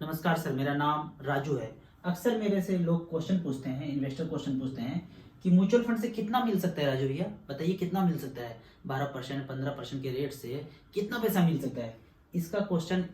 नमस्कार सर, मेरा नाम राजू है। अक्सर मेरे से लोग क्वेश्चन पूछते हैं, इन्वेस्टर क्वेश्चन पूछते हैं कि म्यूचुअल फंड से कितना मिल सकता है राजू भैया, बताइए कितना मिल सकता है। 12% 15% के रेट से कितना पैसा मिल सकता है।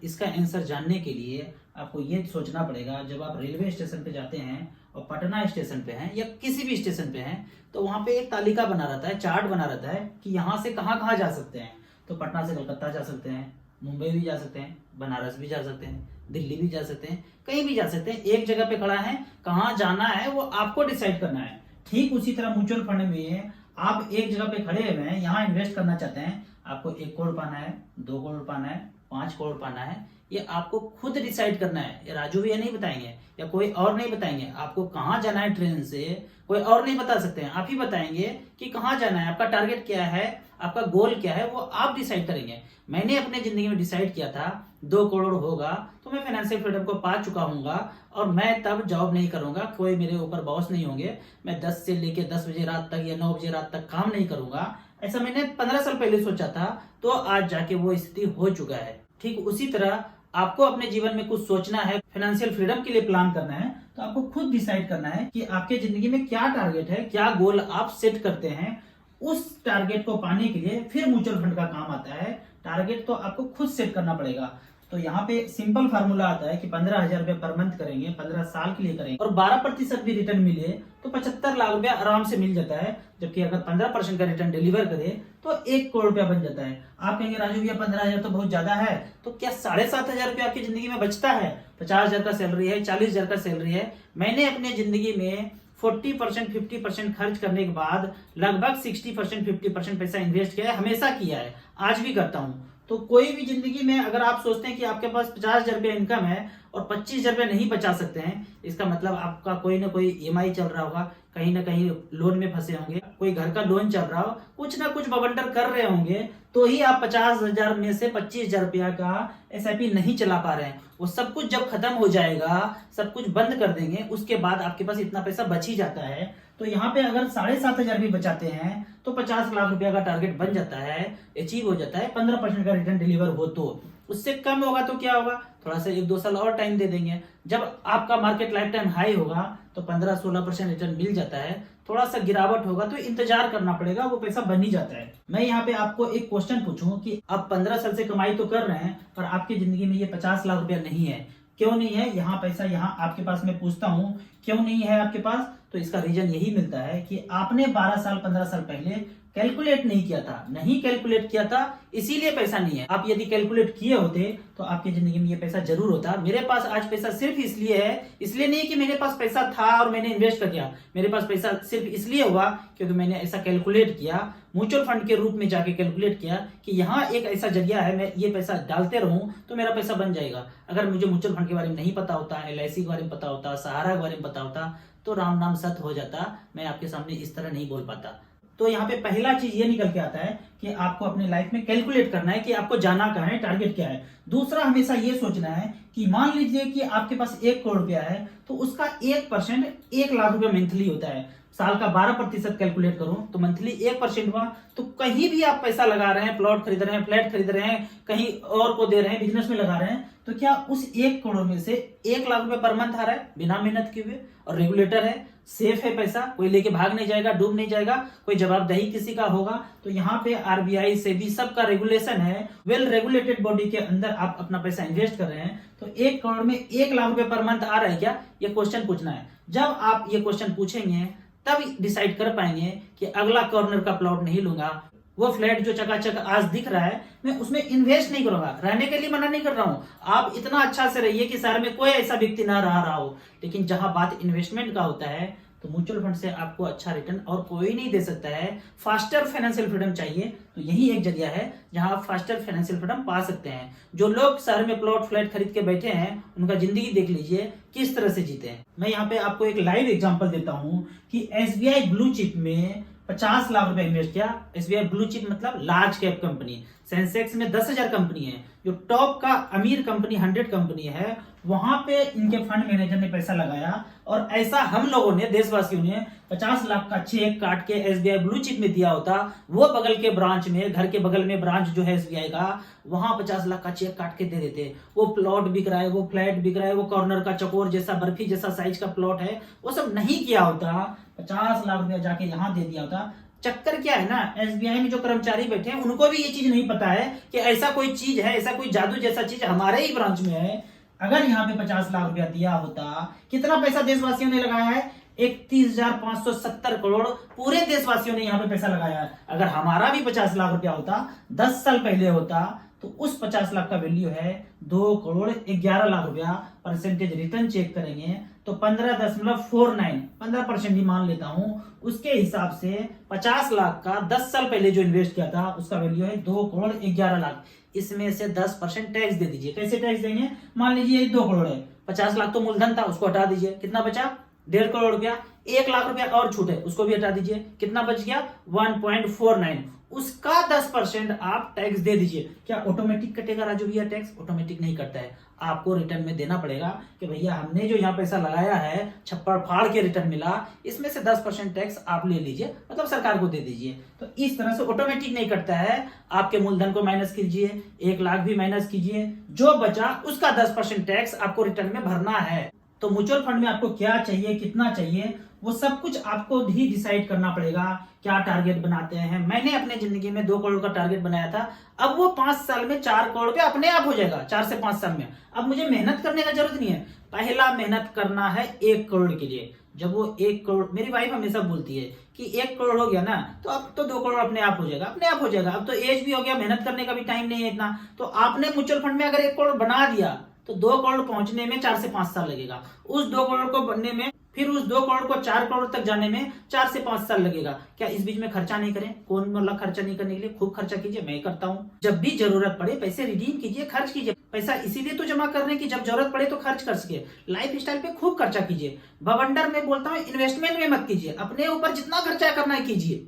इसका आंसर जानने के लिए आपको ये सोचना पड़ेगा, जब आप रेलवे स्टेशन पे जाते हैं और पटना स्टेशन पे हैं या किसी भी स्टेशन पे हैं, तो वहां पे एक तालिका बना रहता है, चार्ट बना रहता है कि यहाँ से कहाँ कहाँ जा सकते हैं। तो पटना से कलकत्ता जा सकते हैं, मुंबई भी जा सकते हैं, बनारस भी जा सकते हैं, दिल्ली भी जा सकते हैं, कहीं भी जा सकते हैं। एक जगह पे खड़ा है, कहाँ जाना है वो आपको डिसाइड करना है। ठीक उसी तरह म्यूचुअल फंड में आप एक जगह पे खड़े हुए हैं, यहाँ इन्वेस्ट करना चाहते हैं, आपको 1 करोड़ पाना है, 2 करोड़ पाना है, 5 करोड़ पाना है, ये आपको खुद डिसाइड करना है। ये राजू भैया नहीं बताएंगे या कोई और नहीं बताएंगे आपको कहाँ जाना है। ट्रेन से कोई और नहीं बता सकते हैं, आप ही बताएंगे कि कहाँ जाना है, आपका टारगेट क्या है, आपका गोल क्या है, वो आप डिसाइड करेंगे। मैंने अपने जिंदगी में डिसाइड किया था 2 करोड़ होगा तो मैं फाइनेंशियल फ्रीडम को पा चुका हूंगा और मैं तब जॉब नहीं करूंगा, कोई मेरे ऊपर बॉस नहीं होंगे, मैं 10 से लेके 10 बजे रात तक या 9 बजे रात तक काम नहीं करूंगा। ऐसा मैंने 15 साल पहले सोचा था, तो आज जाके वो स्थिति हो चुका है। ठीक उसी तरह आपको अपने जीवन में कुछ सोचना है, फाइनेंशियल फ्रीडम के लिए प्लान करना है, तो आपको खुद डिसाइड करना है कि आपके जिंदगी में क्या टारगेट है, क्या गोल आप सेट करते हैं। उस टारगेट को पाने के लिए फिर म्यूचुअल फंड का काम आता है। टारगेट तो आपको खुद सेट करना पड़ेगा। तो यहाँ पे सिंपल फार्मूला आता है कि 15,000 रुपए पर मंथ करेंगे, 15 साल के लिए करेंगे और 12% भी रिटर्न मिले तो 75 लाख रुपया आराम से मिल जाता है। जबकि अगर 15% का रिटर्न डिलीवर करे तो 1 करोड़ रुपया बन जाता है। आप कहेंगे राजू भैया 15,000 तो बहुत ज्यादा है, तो क्या 7,500 रुपया आपकी जिंदगी में बचता है? 50,000 का सैलरी है, 40,000 का सैलरी है। मैंने अपने जिंदगी में 40% 50% खर्च करने के बाद लगभग 60% 50% पैसा इन्वेस्ट किया है, हमेशा किया है, आज भी करता हूं। तो कोई भी जिंदगी में अगर आप सोचते हैं कि आपके पास 50,000 रुपया इनकम है और 25,000 रुपया नहीं बचा सकते हैं, इसका मतलब आपका कोई ना कोई ईएमआई चल रहा होगा, कहीं ना कहीं लोन में फंसे होंगे, कोई घर का लोन चल रहा हो, कुछ ना कुछ बवंडर कर रहे होंगे, तो ही आप 50,000 में से 25,000 रुपया का एसआईपी नहीं चला पा रहे हैं। वो सब कुछ जब खत्म हो जाएगा, सब कुछ बंद कर देंगे, उसके बाद आपके पास इतना पैसा बच ही जाता है। तो यहाँ पे अगर 7,500 भी बचाते हैं तो 50 लाख रुपया का टारगेट बन जाता है, अचीव हो जाता है। 15% का रिटर्न डिलीवर हो तो उससे कम होगा तो क्या होगा, थोड़ा सा 1-2 साल और टाइम दे देंगे। जब आपका मार्केट लाइफ टाइम हाई होगा तो 15-16% रिटर्न मिल जाता है। थोड़ा सा गिरावट होगा तो इंतजार करना पड़ेगा, वो पैसा बन ही जाता है। मैं यहाँ पे आपको एक क्वेश्चन पूछूं कि आप 15 साल से कमाई तो कर रहे हैं पर आपकी जिंदगी में ये 50 लाख रुपया नहीं है, क्यों नहीं है? यहाँ पैसा यहाँ आपके पास मैं पूछता हूँ क्यों नहीं है आपके पास, तो इसका रीजन यही मिलता है कि आपने 12 साल 15 साल पहले कैलकुलेट नहीं किया था, नहीं कैलकुलेट किया था, इसीलिए पैसा नहीं है। आप यदि कैलकुलेट किए होते तो आपकी जिंदगी में ये पैसा जरूर होता। मेरे पास आज पैसा सिर्फ इसलिए है, इसलिए नहीं कि मेरे पास पैसा था और मैंने इन्वेस्ट कर दिया, मेरे पास पैसा सिर्फ इसलिए हुआ क्योंकि मैंने ऐसा कैलकुलेट किया, म्यूचुअल फंड के रूप में जाके कैलकुलेट किया कि यहाँ एक ऐसा जरिया है, मैं ये पैसा डालते रहूं तो मेरा पैसा बन जाएगा। अगर मुझे म्यूचुअल फंड के बारे में नहीं पता होता, एलआईसी के बारे में पता होता, सहारा के बारे में पता होता, तो राम नाम सत्य हो जाता, मैं आपके सामने इस तरह नहीं बोल पाता। तो यहाँ पे पहला चीज ये निकल के आता है कि आपको अपने लाइफ में कैलकुलेट करना है कि आपको जाना कहाँ है, टारगेट क्या है। दूसरा, हमेशा ये सोचना है कि मान लीजिए कि आपके पास 1 करोड़ रुपया है तो उसका 1% 1 लाख रुपया मंथली होता है। साल का 12% कैलकुलेट करूं तो मंथली 1% हुआ। तो कहीं भी आप पैसा लगा रहे हैं, प्लॉट खरीद रहे हैं, फ्लैट खरीद रहे हैं, कहीं और को दे रहे हैं, बिजनेस में लगा रहे हैं, तो क्या उस 1 करोड़ में से 1 लाख रुपए पर मंथ आ रहा है बिना मेहनत किए हुए, और रेगुलेटर है, सेफ है पैसा, कोई लेके भाग नहीं जाएगा, डूब नहीं जाएगा, कोई जवाबदेही किसी का होगा। तो यहाँ पे आरबीआई से भी सबका रेगुलेशन है, वेल रेगुलेटेड बॉडी के अंदर आप अपना पैसा इन्वेस्ट कर रहे हैं। तो 1 करोड़ में 1 लाख रुपए पर मंथ आ रहा है क्या, ये क्वेश्चन पूछना है। जब आप ये क्वेश्चन पूछेंगे तब डिसाइड कर पाएंगे कि अगला कॉर्नर का प्लॉट नहीं लूंगा, वो फ्लैट जो चकाचक आज दिख रहा है मैं उसमें इन्वेस्ट नहीं करूंगा। रहने के लिए मना नहीं कर रहा हूं, आप इतना अच्छा से रहिए कि शहर में कोई ऐसा व्यक्ति ना रह रहा हो, लेकिन जहां बात इन्वेस्टमेंट का होता है तो म्यूचुअल फंड से आपको अच्छा रिटर्न और कोई नहीं दे सकता है। फास्टर फाइनेंशियल फ्रीडम चाहिए तो यही एक जरिया है जहां आप फास्टर फाइनेंशियल फ्रीडम पा सकते हैं। जो लोग शहर में प्लॉट फ्लैट खरीद के बैठे हैं उनका जिंदगी देख लीजिए किस तरह से जीते हैं। मैं यहाँ पे आपको एक लाइव एग्जांपल देता हूँ कि एसबीआई ब्लू चिप में 50 लाख रुपए इन्वेस्ट किया। एसबीआई ब्लू चिप मतलब लार्ज कैप कंपनी, सेंसेक्स में 10,000 कंपनी है जो टॉप का अमीर कंपनी 100 कंपनी है, वहां पे इनके फंड मैनेजर ने पैसा लगाया। और ऐसा हम लोगों ने, देशवासियों ने 50 लाख का चेक काट के एसबीआई ब्लू चिप में दिया होता, वो बगल के ब्रांच में, घर के बगल में ब्रांच जो है एसबीआई का, वहां 50 लाख का चेक काट के दे देते। वो प्लॉट बिक रहा है, वो फ्लैट बिक रहा है, वो कॉर्नर का चकोर जैसा बर्फी जैसा साइज का प्लॉट है, वो सब नहीं किया होता, 50 लाख रुपया जाके यहां दे दिया होता। चक्कर क्या है ना, एसबीआई में जो कर्मचारी बैठे हैं उनको भी ये चीज नहीं पता है कि ऐसा कोई चीज है, ऐसा कोई जादू जैसा चीज हमारे ही ब्रांच में है। अगर यहाँ पे 50 लाख रुपया दिया होता, कितना पैसा देशवासियों ने लगाया है? 31,570 करोड़ पूरे देशवासियों ने यहाँ पे पैसा लगाया है। अगर हमारा भी 50 लाख रुपया होता, 10 साल पहले होता, तो उस 50 लाख का वैल्यू है 2 करोड़ 11 लाख रुपया। परसेंटेज रिटर्न चेक करेंगे तो 15.49, 15% ही मान लेता हूं, उसके हिसाब से 50 लाख का 10 साल पहले जो इन्वेस्ट किया था उसका वैल्यू है 2 करोड़ 11 लाख। इसमें से 10% टैक्स दे दीजिए। कैसे टैक्स देंगे? मान लीजिए 2 करोड़ है, 50 लाख तो मूलधन था, उसको हटा दीजिए, कितना बचा? 1.5 करोड़ रुपया। 1 लाख रुपया और छूट है, उसको भी हटा दीजिए, कितना बच गया? 1.49। उसका 10% आप टैक्स दे दीजिए। क्या ऑटोमेटिक कटेगा राजू भैया टैक्स? ऑटोमेटिक नहीं कटता है, आपको रिटर्न में देना पड़ेगा कि भैया हमने जो यहाँ पैसा लगाया है, छप्पड़ फाड़ के रिटर्न मिला, इसमें से 10% टैक्स आप ले लीजिए, मतलब सरकार को दे दीजिए। तो इस तरह से ऑटोमेटिक नहीं कटता है। आपके मूलधन को माइनस कीजिए, 1 लाख भी माइनस कीजिए, जो बचा उसका 10% टैक्स आपको रिटर्न में भरना है। तो म्यूचुअल फंड में आपको क्या चाहिए, कितना चाहिए, वो सब कुछ आपको ही डिसाइड करना पड़ेगा। क्या टारगेट बनाते हैं? मैंने अपने जिंदगी में 2 करोड़ का टारगेट बनाया था, अब वो 5 साल में 4 करोड़ पे अपने आप हो जाएगा, 4 से 5 साल में। अब मुझे मेहनत करने का जरूरत नहीं है। पहला मेहनत करना है 1 करोड़ के लिए। जब वो 1 करोड़, मेरी वाइफ हमेशा बोलती है कि 1 करोड़ हो गया ना, तो अब तो 2 करोड़ अपने आप हो जाएगा, अपने आप हो जाएगा। अब तो एज भी हो गया, मेहनत करने का भी टाइम नहीं है इतना। तो आपने म्यूचुअल फंड में अगर 1 करोड़ बना दिया तो 2 करोड़ पहुंचने में 4 से 5 साल लगेगा। उस 2 करोड़ को बनने में, फिर उस 2 करोड़ को 4 करोड़ तक जाने में 4 से 5 साल लगेगा। क्या इस बीच में खर्चा नहीं करें? कौन बोला खर्चा नहीं करने के लिए? खूब खर्चा कीजिए, मैं करता हूँ। जब भी जरूरत पड़े पैसे रिडीम कीजिए, खर्च कीजिए। पैसा इसीलिए तो जमा कर रहे हैं कि जब जरूरत पड़े तो खर्च कर सके। लाइफ स्टाइल पे खूब खर्चा कीजिए। बवंडर में बोलता हूँ, इन्वेस्टमेंट में मत कीजिए, अपने ऊपर जितना खर्चा करना है कीजिए।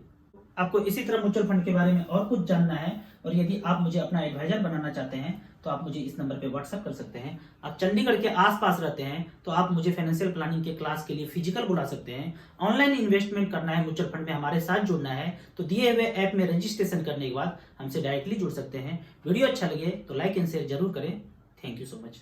आपको इसी तरह म्यूचुअल फंड के बारे में और कुछ जानना है, और यदि आप मुझे अपना एडवाइजर बनाना चाहते हैं तो आप मुझे इस नंबर पे व्हाट्सएप कर सकते हैं। आप चंडीगढ़ के आसपास रहते हैं तो आप मुझे फाइनेंशियल प्लानिंग के क्लास के लिए फिजिकल बुला सकते हैं। ऑनलाइन इन्वेस्टमेंट करना है, म्यूचुअल फंड में हमारे साथ जुड़ना है, तो दिए हुए ऐप में रजिस्ट्रेशन करने के बाद हमसे डायरेक्टली जुड़ सकते हैं। वीडियो अच्छा लगे तो लाइक एंड शेयर जरूर करें। Thank you so much.